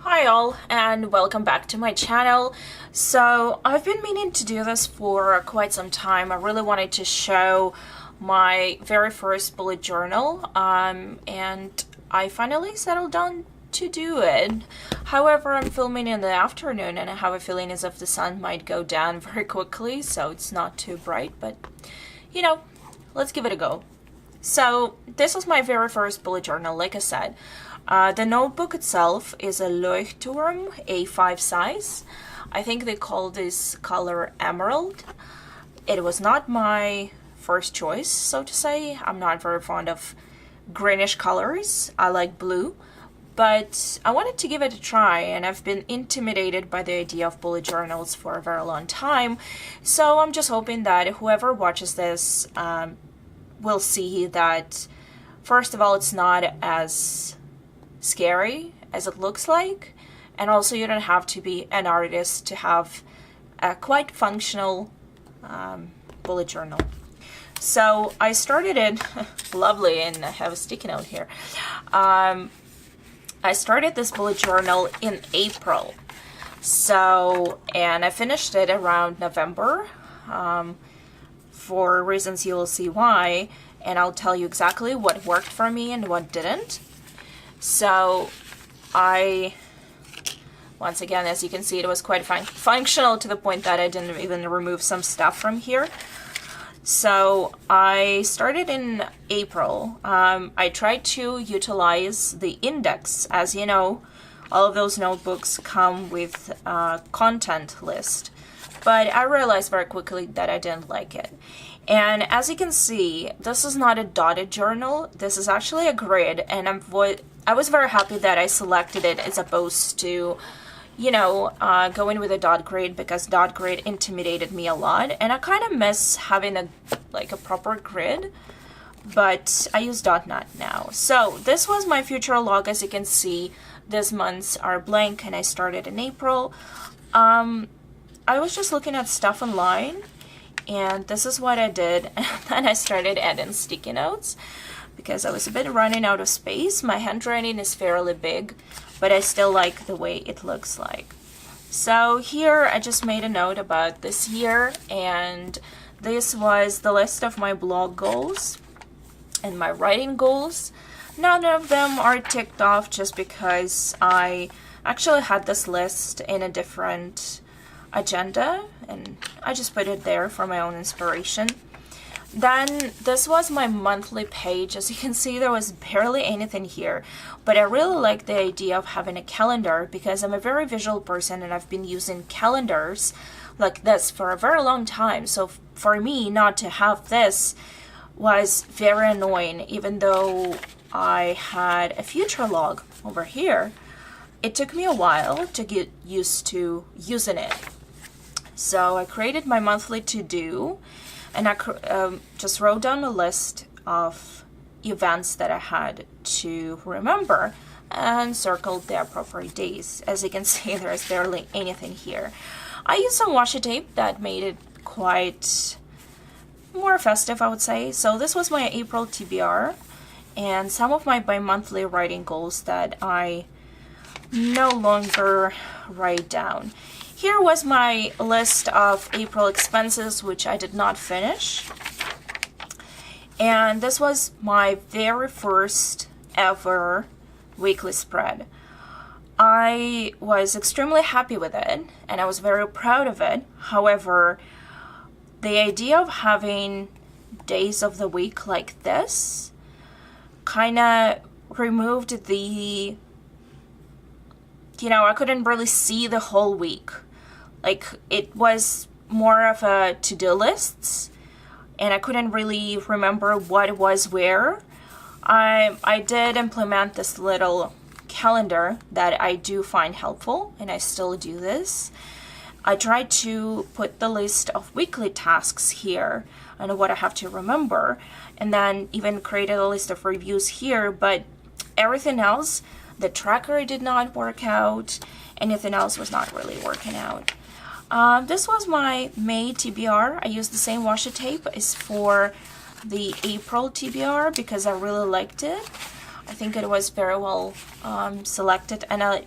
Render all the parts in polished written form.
Hi all, and welcome back to my channel. So I've been meaning to do this for quite some time. I really wanted to show my very first bullet journal, and I finally settled down to do it. However, I'm filming in the afternoon and I have a feeling as if the sun might go down very quickly, so it's not too bright, but you know, let's give it a go. So this is my very first bullet journal, like I said. The notebook itself is a Leuchtturm A5 size. I think they call this color emerald. It was not my first choice, so to say. I'm not very fond of greenish colors. I like blue, but I wanted to give it a try, and I've been intimidated by the idea of bullet journals for a very long time. So I'm just hoping that whoever watches this will see that, first of all, it's not as scary as it looks like, and also you don't have to be an artist to have a quite functional bullet journal. So I started it lovely, and I have a sticky note here. I started this bullet journal in April, and I finished it around November, for reasons you will see why, and I'll tell you exactly what worked for me and what didn't. So once again, as you can see, it was quite functional to the point that I didn't even remove some stuff from here. So I started in April. I tried to utilize the index. As you know, all of those notebooks come with a content list, but I realized very quickly that I didn't like it. And as you can see, this is not a dotted journal. This is actually a grid, and I was very happy that I selected it as opposed to, you know, going with a dot grid, because dot grid intimidated me a lot, and I kind of miss having a proper grid, but I use .NET now. So this was my future log. As you can see, these months are blank, and I started in April. I was just looking at stuff online, and this is what I did. And then I started adding sticky notes because I was a bit running out of space. My handwriting is fairly big, but I still like the way it looks like. So here I just made a note about this year, and this was the list of my blog goals and my writing goals. None of them are ticked off just because I actually had this list in a different agenda, and I just put it there for my own inspiration. Then this was my monthly page. As you can see, there was barely anything here, but I really like the idea of having a calendar because I'm a very visual person, and I've been using calendars like this for a very long time. So for me not to have this was very annoying. Even though I had a future log over here, it took me a while to get used to using it. So I created my monthly to-do, and I just wrote down a list of events that I had to remember and circled the appropriate days. As you can see, there is barely anything here. I used some washi tape that made it quite more festive, I would say. So this was my April TBR, and some of my bi-monthly writing goals that I no longer write down. Here was my list of April expenses, which I did not finish. And this was my very first ever weekly spread. I was extremely happy with it, and I was very proud of it. However, the idea of having days of the week like this kind of removed the, you know, I couldn't really see the whole week. Like, it was more of a to-do lists, and I couldn't really remember what was where. I did implement this little calendar that I do find helpful, and I still do this. I tried to put the list of weekly tasks here and what I have to remember, and then even created a list of reviews here, but everything else, the tracker did not work out. Anything else was not really working out. This was my May TBR. I used the same washi tape as for the April TBR because I really liked it. I think it was very well selected, and I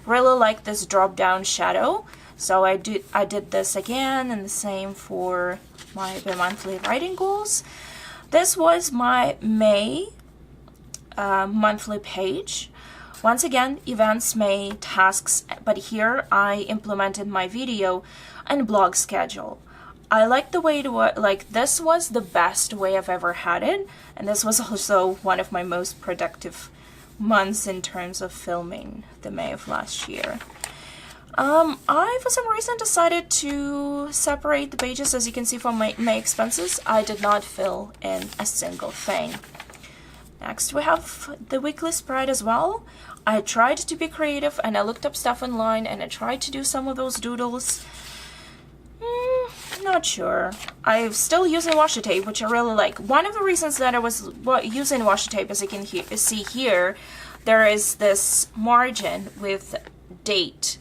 really like this drop down shadow. So I did this again, and the same for my monthly writing goals. This was my May monthly page. Once again, events, May, tasks, but here I implemented my video and blog schedule. I like the way this was the best way I've ever had it, and this was also one of my most productive months in terms of filming, the May of last year. I, for some reason, decided to separate the pages. As you can see from my May expenses, I did not fill in a single thing. Next, we have the weekly spread as well. I tried to be creative, and I looked up stuff online, and I tried to do some of those doodles. Not sure. I'm still using washi tape, which I really like. One of the reasons that I was using washi tape, as you can see here, there is this margin with date.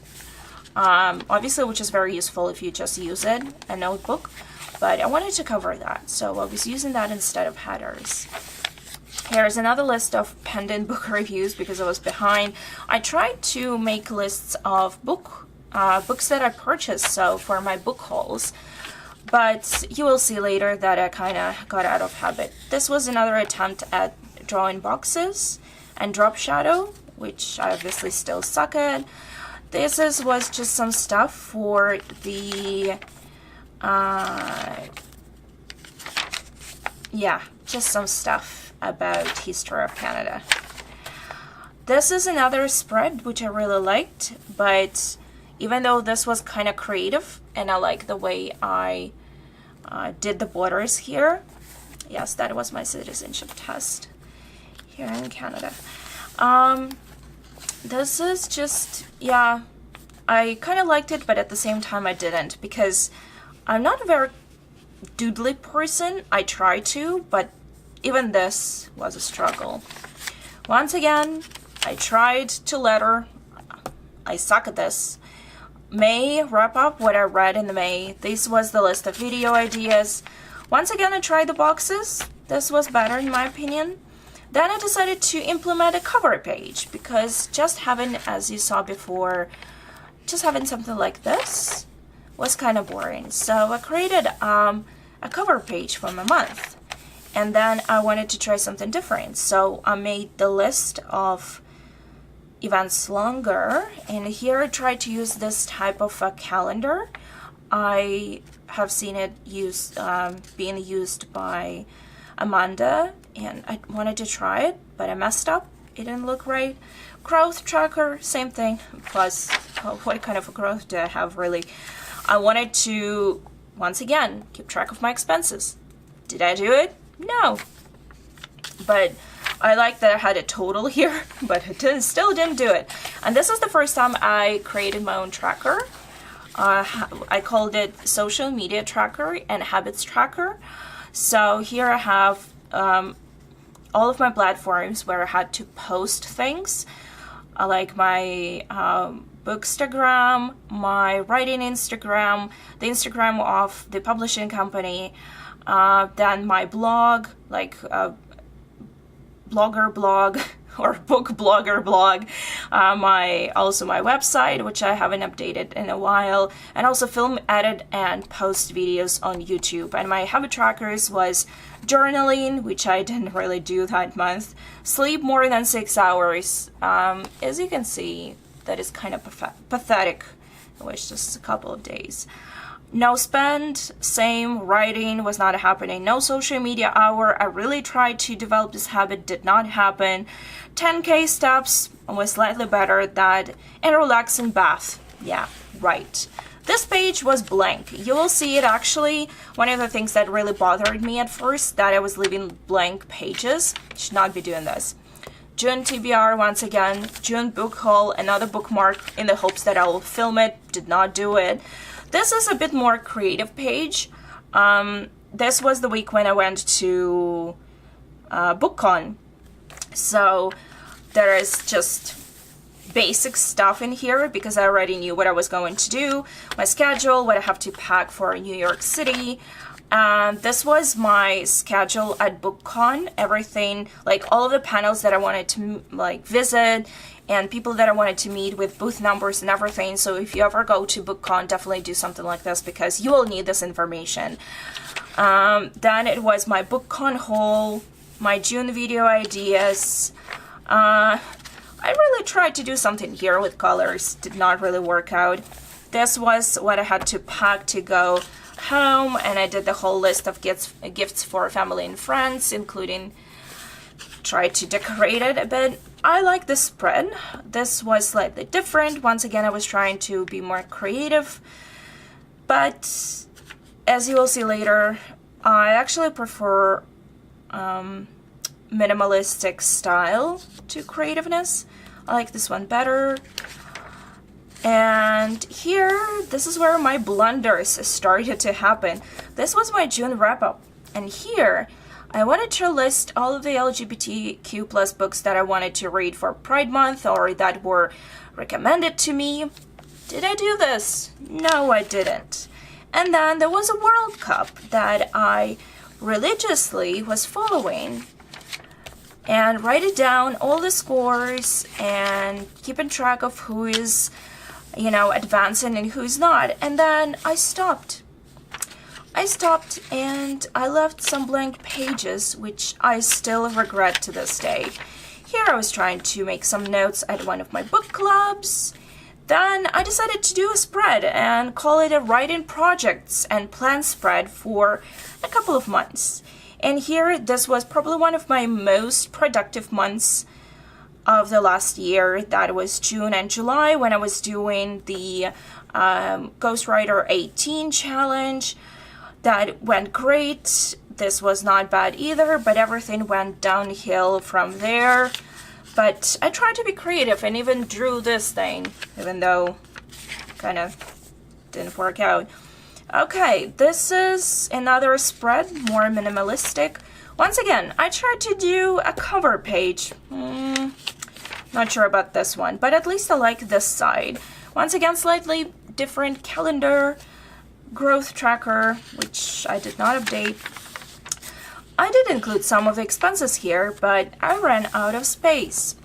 Obviously, which is very useful if you just use it, a notebook, but I wanted to cover that, so I was using that instead of headers. Here's another list of pending book reviews because I was behind. I tried to make lists of books that I purchased, so for my book hauls, but you will see later that I kind of got out of habit. This was another attempt at drawing boxes and drop shadow, which I obviously still suck at. This was just some stuff for the, yeah, just some stuff about history of Canada. This is another spread which I really liked, but even though this was kind of creative and I like the way I did the borders here, yes, that was my citizenship test here in Canada. This is just, yeah, I kind of liked it, but at the same time I didn't, because I'm not a very doodly person. I try to, but even this was a struggle. Once again, I tried to letter. I suck at this. May wrap up what I read in the May. This was the list of video ideas. Once again, I tried the boxes. This was better in my opinion. Then I decided to implement a cover page, because just having, as you saw before, just having something like this was kind of boring. So I created a cover page for my month, and then I wanted to try something different. So I made the list of events longer, and here I tried to use this type of a calendar. I have seen it being used by Amanda, and I wanted to try it, but I messed up. It didn't look right. Growth tracker, same thing. Plus, what kind of a growth do I have really? I wanted to, once again, keep track of my expenses. Did I do it? No. But I like that I had a total here, but I still didn't do it. And this is the first time I created my own tracker. I called it Social Media Tracker and Habits Tracker. So here I have all of my platforms where I had to post things, like my Bookstagram, my writing Instagram, the Instagram of the publishing company, then my blog, like blogger blog or book blogger blog, also my website, which I haven't updated in a while, and also film, edit, and post videos on YouTube. And my habit trackers was journaling, which I didn't really do that month, sleep more than 6 hours. As you can see, that is kind of pathetic. It was just a couple of days. No spend, same. Writing was not happening. No social media hour. I really tried to develop this habit, did not happen. 10K steps was slightly better. That, and relaxing bath. Yeah, right. This page was blank. You will see it actually. One of the things that really bothered me at first, that I was leaving blank pages. Should not be doing this. June TBR once again. June book haul, another bookmark in the hopes that I will film it. Did not do it. This is a bit more creative page. This was the week when I went to BookCon. So there is just basic stuff in here because I already knew what I was going to do, my schedule, what I have to pack for New York City. This was my schedule at BookCon. Everything, like all of the panels that I wanted to like visit and people that I wanted to meet with booth numbers and everything. So if you ever go to BookCon, definitely do something like this because you will need this information. Then it was my BookCon haul, my June video ideas. I really tried to do something here with colors. Did not really work out. This was what I had to pack to go home, and I did the whole list of gifts for family and friends, including try to decorate it a bit. I like this spread. This was slightly different. Once again, I was trying to be more creative, but as you will see later, I actually prefer minimalistic style to creativeness. I like this one better. And here, this is where my blunders started to happen. This was my June wrap-up. And here, I wanted to list all of the LGBTQ plus books that I wanted to read for Pride Month or that were recommended to me. Did I do this? No, I didn't. And then there was a World Cup that I religiously was following and writing down all the scores and keeping track of who is, you know, advancing and who's not. And then I stopped and I left some blank pages, which I still regret to this day. Here I was trying to make some notes at one of my book clubs. Then I decided to do a spread and call it a write-in projects and plan spread for a couple of months. And here, this was probably one of my most productive months of the last year. That was June and July when I was doing the Ghostwriter 18 challenge. That went great. This was not bad either, but everything went downhill from there. But I tried to be creative and even drew this thing, even though kind of didn't work out. Okay, this is another spread, more minimalistic. Once again, I tried to do a cover page. Not sure about this one, but at least I like this side. Once again, slightly different calendar, growth tracker, which I did not update. I did include some of the expenses here, but I ran out of space.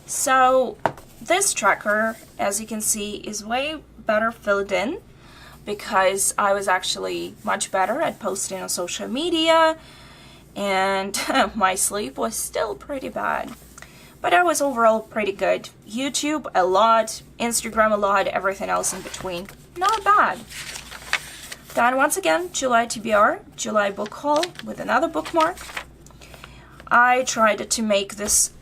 So this tracker, as you can see, is way better filled in because I was actually much better at posting on social media, and my sleep was still pretty bad. But I was overall pretty good. YouTube a lot, Instagram a lot, everything else in between. Not bad. Then once again, July TBR, July book haul with another bookmark. I tried to make this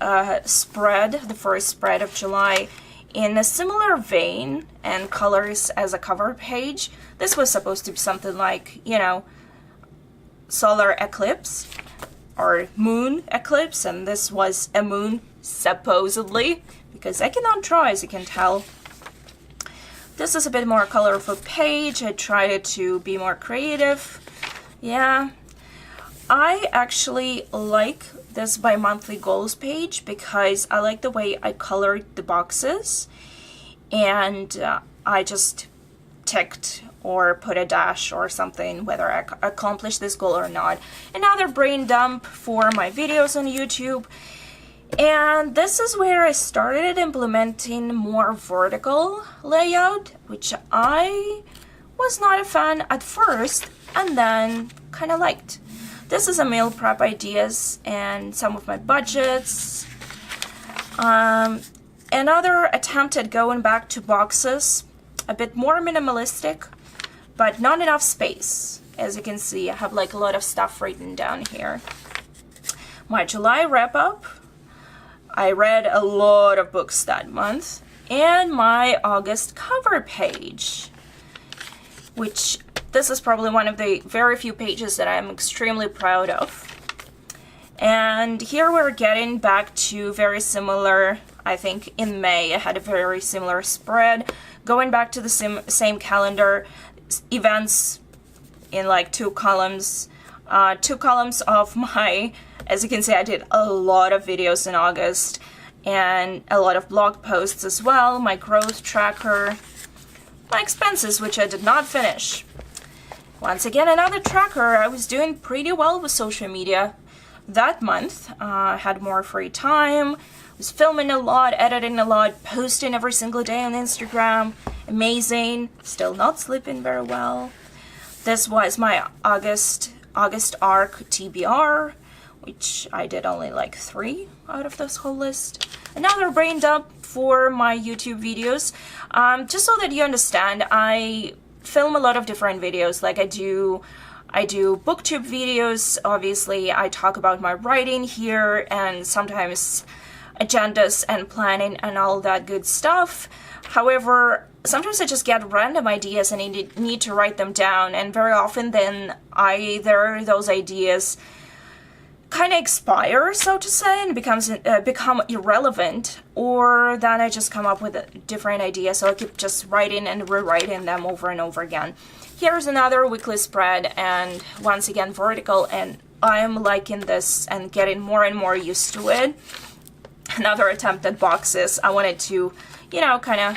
spread, the first spread of July, in a similar vein and colors as a cover page. This was supposed to be something like, you know, solar eclipse or moon eclipse, and this was a moon, supposedly, because I cannot draw, as you can tell. This is a bit more colorful page. I tried to be more creative. Yeah. I actually like this bi-monthly goals page because I like the way I colored the boxes, and I just ticked or put a dash or something whether I accomplished this goal or not. Another brain dump for my videos on YouTube. And this is where I started implementing more vertical layout, which I was not a fan at first and then kind of liked. This is a meal prep ideas and some of my budgets. Another attempt at going back to boxes, a bit more minimalistic, but not enough space. As you can see, I have like a lot of stuff written down here. My July wrap-up. I read a lot of books that month, and my August cover page, which this is probably one of the very few pages that I'm extremely proud of. And here we're getting back to very similar, I think in May I had a very similar spread, going back to the same calendar, events in like two columns of my, as you can see, I did a lot of videos in August and a lot of blog posts as well, my growth tracker, my expenses, which I did not finish. once again, another tracker. I was doing pretty well with social media that month. I had more free time, was filming a lot, editing a lot, posting every single day on Instagram. Amazing. Still not sleeping very well. This was my August arc TBR, which I did only like 3 out of this whole list. Another brain dump for my YouTube videos. Just so that you understand, I film a lot of different videos. Like I do booktube videos. Obviously, I talk about my writing here and sometimes agendas and planning and all that good stuff. However, sometimes I just get random ideas and I need to write them down, and very often then either those ideas kind of expire, so to say, and become irrelevant, or then I just come up with a different idea, so I keep just writing and rewriting them over and over again. Here's another weekly spread, and once again vertical, and I'm liking this and getting more and more used to it. Another attempt at boxes. I wanted to, you know, kind of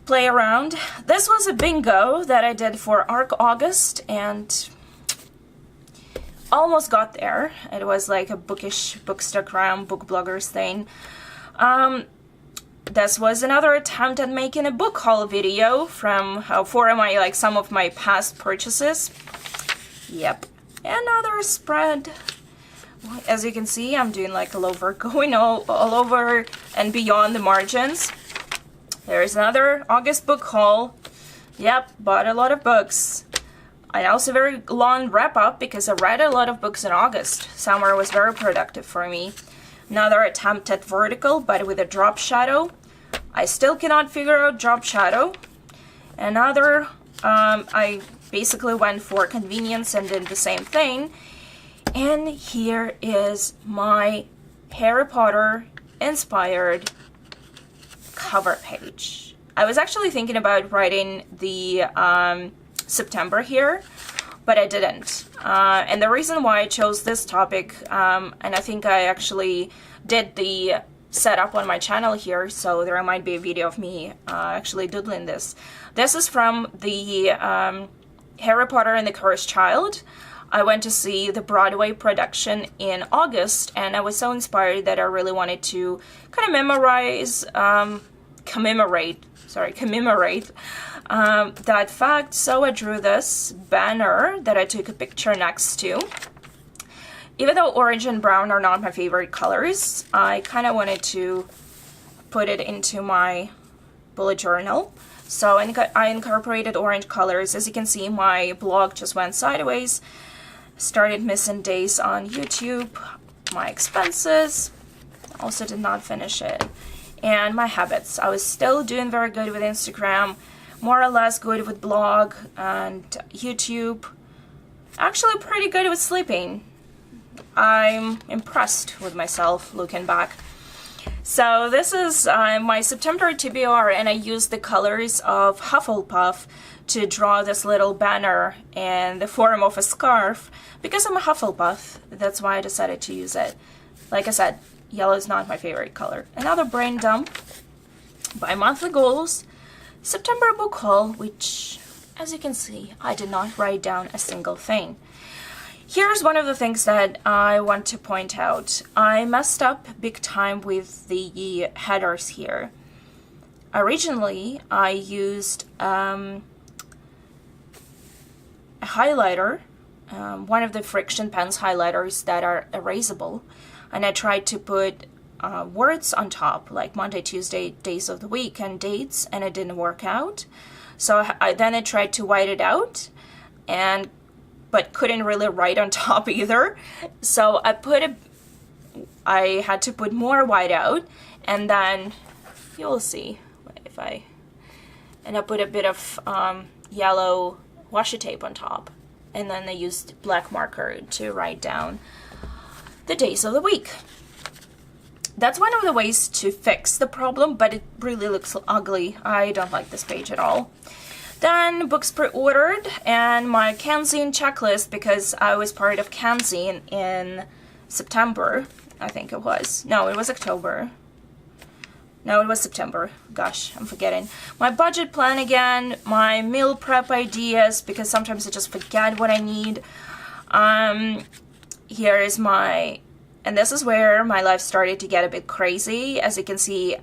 play around. This was a bingo that I did for Arc August, and almost got there. It was like a bookish bookstagram, book bloggers thing. This was another attempt at making a book haul video from for my some of my past purchases. Yep, another spread. As you can see, I'm doing like going all over and beyond the margins. There's another August book haul. Yep, bought a lot of books. I also very long wrap up because I read a lot of books in August. Summer was very productive for me. Another attempt at vertical, but with a drop shadow. I still cannot figure out drop shadow. Another, I basically went for convenience and did the same thing. And here is my Harry Potter inspired cover page. I was actually thinking about writing the September here, but I didn't. And the reason why I chose this topic, and I think I actually did the setup on my channel here, so there might be a video of me actually doodling this. This is from the Harry Potter and the Cursed Child. I went to see the Broadway production in August, and I was so inspired that I really wanted to kind of commemorate that fact. So I drew this banner that I took a picture next to. Even though orange and brown are not my favorite colors, I kind of wanted to put it into my bullet journal. So I incorporated orange colors. As you can see, my blog just went sideways. Started missing days on YouTube. My expenses. Also did not finish it. And my habits. I was still doing very good with Instagram. More or less good with blog and YouTube. Actually pretty good with sleeping. I'm impressed with myself looking back. So this is my September TBR, and I used the colors of Hufflepuff to draw this little banner in the form of a scarf. Because I'm a Hufflepuff, that's why I decided to use it. Like I said, yellow is not my favorite color. Another brain dump by monthly goals. September book haul, which, as you can see, I did not write down a single thing. Here's one of the things that I want to point out. I messed up big time with the headers here. Originally, I used a highlighter, one of the Friction Pens highlighters that are erasable, and I tried to put words on top, like Monday, Tuesday, days of the week, and dates, and it didn't work out. So then I tried to white it out, but couldn't really write on top either. So I had to put more white out, and then you'll see if I put a bit of yellow washi tape on top, and then I used black marker to write down the days of the week. That's one of the ways to fix the problem, but it really looks ugly. I don't like this page at all. Then books pre-ordered and my Kanzine checklist, because I was part of Kanzine in September, I think it was. No, it was October. No, it was September. Gosh, I'm forgetting. My budget plan again, my meal prep ideas, because sometimes I just forget what I need. Here is my, and this is where my life started to get a bit crazy, as you can see,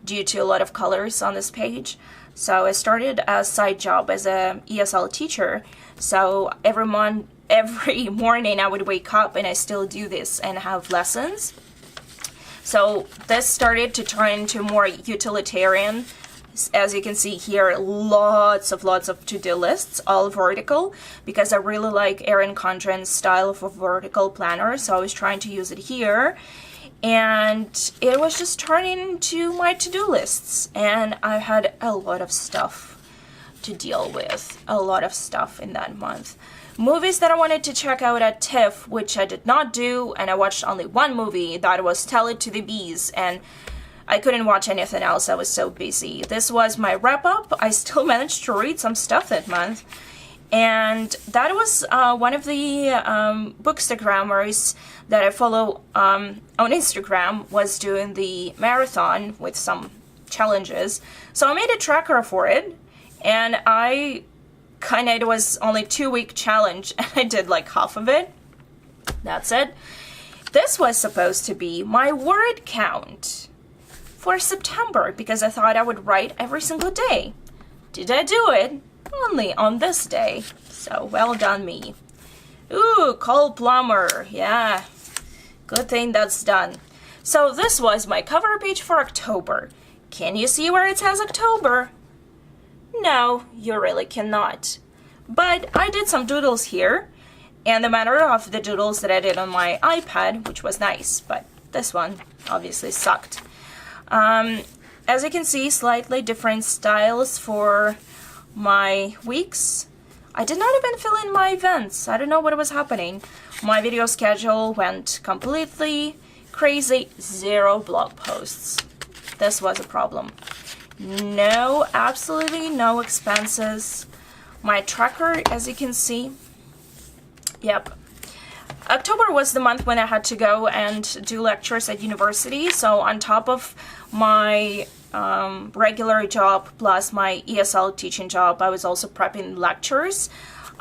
due to a lot of colors on this page. So I started a side job as a ESL teacher. So every morning I would wake up, and I still do this and have lessons. So this started to turn into more utilitarian. As you can see here, lots of to-do lists, all vertical, because I really like Erin Condren's style of a vertical planner. So I was trying to use it here, and it was just turning into my to-do lists. And I had a lot of stuff to deal with, a lot of stuff in that month. Movies that I wanted to check out at TIFF, which I did not do, and I watched only one movie, that was Tell It to the Bees, and I couldn't watch anything else, I was so busy. This was my wrap-up. I still managed to read some stuff that month, and that was one of the bookstagrammers that I follow on Instagram was doing the marathon with some challenges, so I made a tracker for it, and it was only 2-week challenge, and I did like half of it. That's it. This was supposed to be my word count for September, because I thought I would write every single day. Did I do it? Only on this day. So well done me. Ooh, cold plumber. Yeah. Good thing that's done. So this was my cover page for October. Can you see where it says October? No, you really cannot. But I did some doodles here, and the matter of the doodles that I did on my iPad, which was nice, but this one obviously sucked. As you can see, slightly different styles for my weeks. I did not even fill in my events. I don't know what was happening. My video schedule went completely crazy. 0 blog posts. This was a problem. No, absolutely no expenses. My tracker, as you can see, yep. October was the month when I had to go and do lectures at university. So on top of my regular job plus my ESL teaching job, I was also prepping lectures.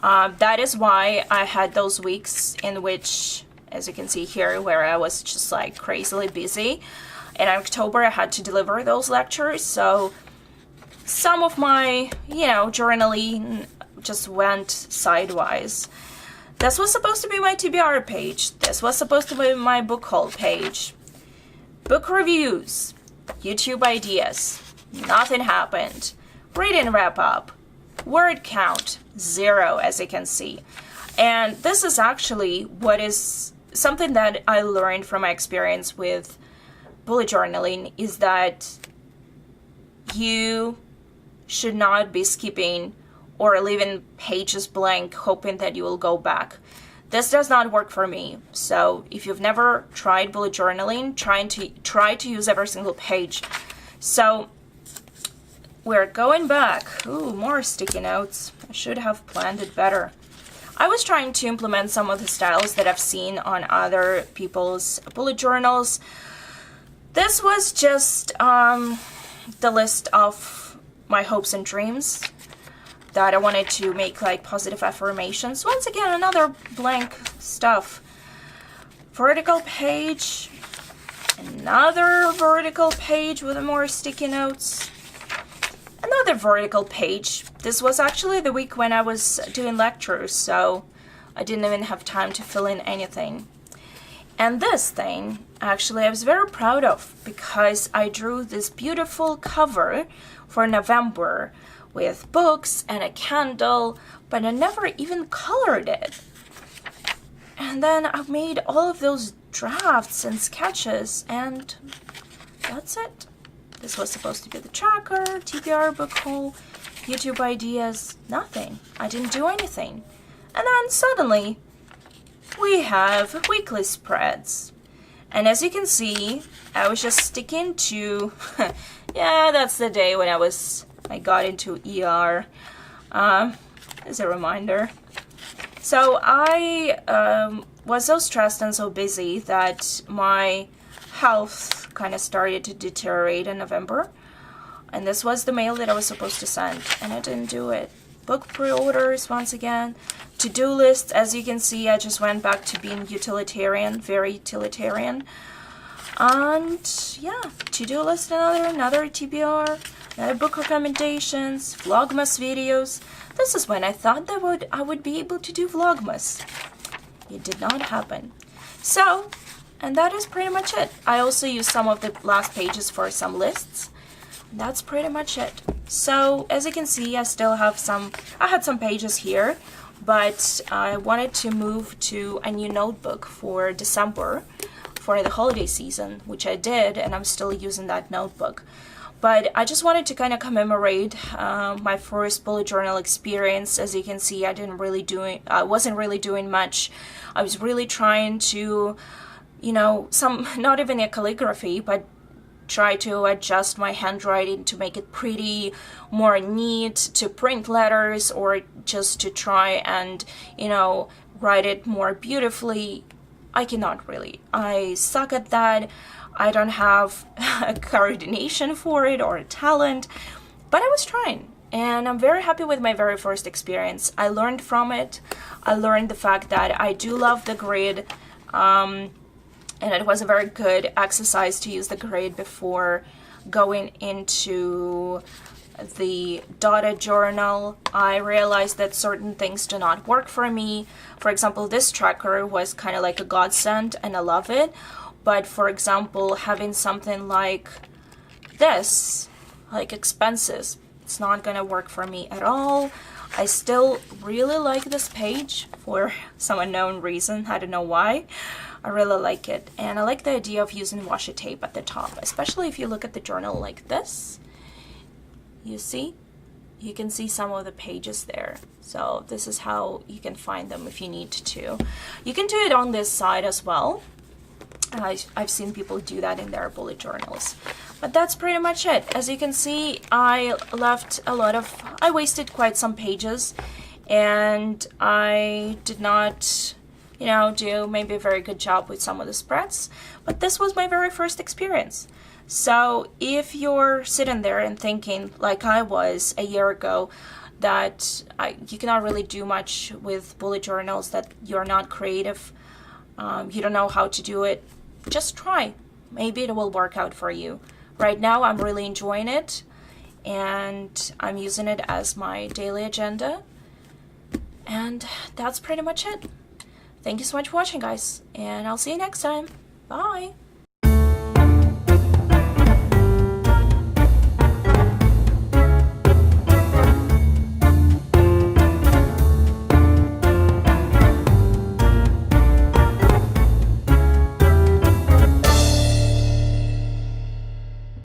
That is why I had those weeks in which, as you can see here, where I was just like crazily busy. In October, I had to deliver those lectures, so some of my, journaling just went sideways. This was supposed to be my TBR page. This was supposed to be my book haul page. Book reviews, YouTube ideas, nothing happened. Reading wrap up, word count, 0, as you can see. And this is actually what is something that I learned from my experience with bullet journaling, is that you should not be skipping or leaving pages blank hoping that you will go back. This does not work for me. So if you've never tried bullet journaling, try to use every single page. So we're going back. Ooh, more sticky notes. I should have planned it better. I was trying to implement some of the styles that I've seen on other people's bullet journals. This was just the list of my hopes and dreams that I wanted to make like positive affirmations. Once again, another blank stuff. Vertical page, another vertical page with more sticky notes, another vertical page. This was actually the week when I was doing lectures, so I didn't even have time to fill in anything. And this thing, actually, I was very proud of, because I drew this beautiful cover for November with books and a candle, but I never even colored it. And then I made all of those drafts and sketches, and that's it. This was supposed to be the tracker, TBR book haul, YouTube ideas, nothing. I didn't do anything. And then suddenly, we have weekly spreads. And as you can see, I was just sticking to, yeah, that's the day when I got into ER, as a reminder. So I was so stressed and so busy that my health kind of started to deteriorate in November. And this was the mail that I was supposed to send, and I didn't do it. Book pre-orders, once again. To-do lists, as you can see, I just went back to being utilitarian, very utilitarian. And yeah, to-do list, another TBR, another book recommendations, Vlogmas videos. This is when I thought that I would be able to do Vlogmas. It did not happen. So, and that is pretty much it. I also used some of the last pages for some lists. That's pretty much it. So as you can see, I still have I had some pages here, but I wanted to move to a new notebook for December for the holiday season, which I did, and I'm still using that notebook. But I just wanted to kind of commemorate my first bullet journal experience. As you can see, I wasn't really doing much. I was really trying to, not even a calligraphy, but try to adjust my handwriting to make it pretty, more neat, to print letters, or just to try and, write it more beautifully. I cannot really. I suck at that. I don't have a coordination for it or a talent, but I was trying. And I'm very happy with my very first experience. I learned from it. I learned the fact that I do love the grid. And it was a very good exercise to use the grid before going into the dotted journal. I realized that certain things do not work for me. For example, this tracker was kind of like a godsend, and I love it. But for example, having something like this, like expenses, it's not going to work for me at all. I still really like this page for some unknown reason. I don't know why. I really like it. And I like the idea of using washi tape at the top, especially if you look at the journal like this. You see? You can see some of the pages there. So this is how you can find them if you need to. You can do it on this side as well. I've seen people do that in their bullet journals. But that's pretty much it. As you can see, I wasted quite some pages, and I did not, do maybe a very good job with some of the spreads, but this was my very first experience. So if you're sitting there and thinking, like I was a year ago, that you cannot really do much with bullet journals, that you're not creative, you don't know how to do it, just try. Maybe it will work out for you. Right now, I'm really enjoying it, and I'm using it as my daily agenda. And that's pretty much it. Thank you so much for watching, guys, and I'll see you next time. Bye!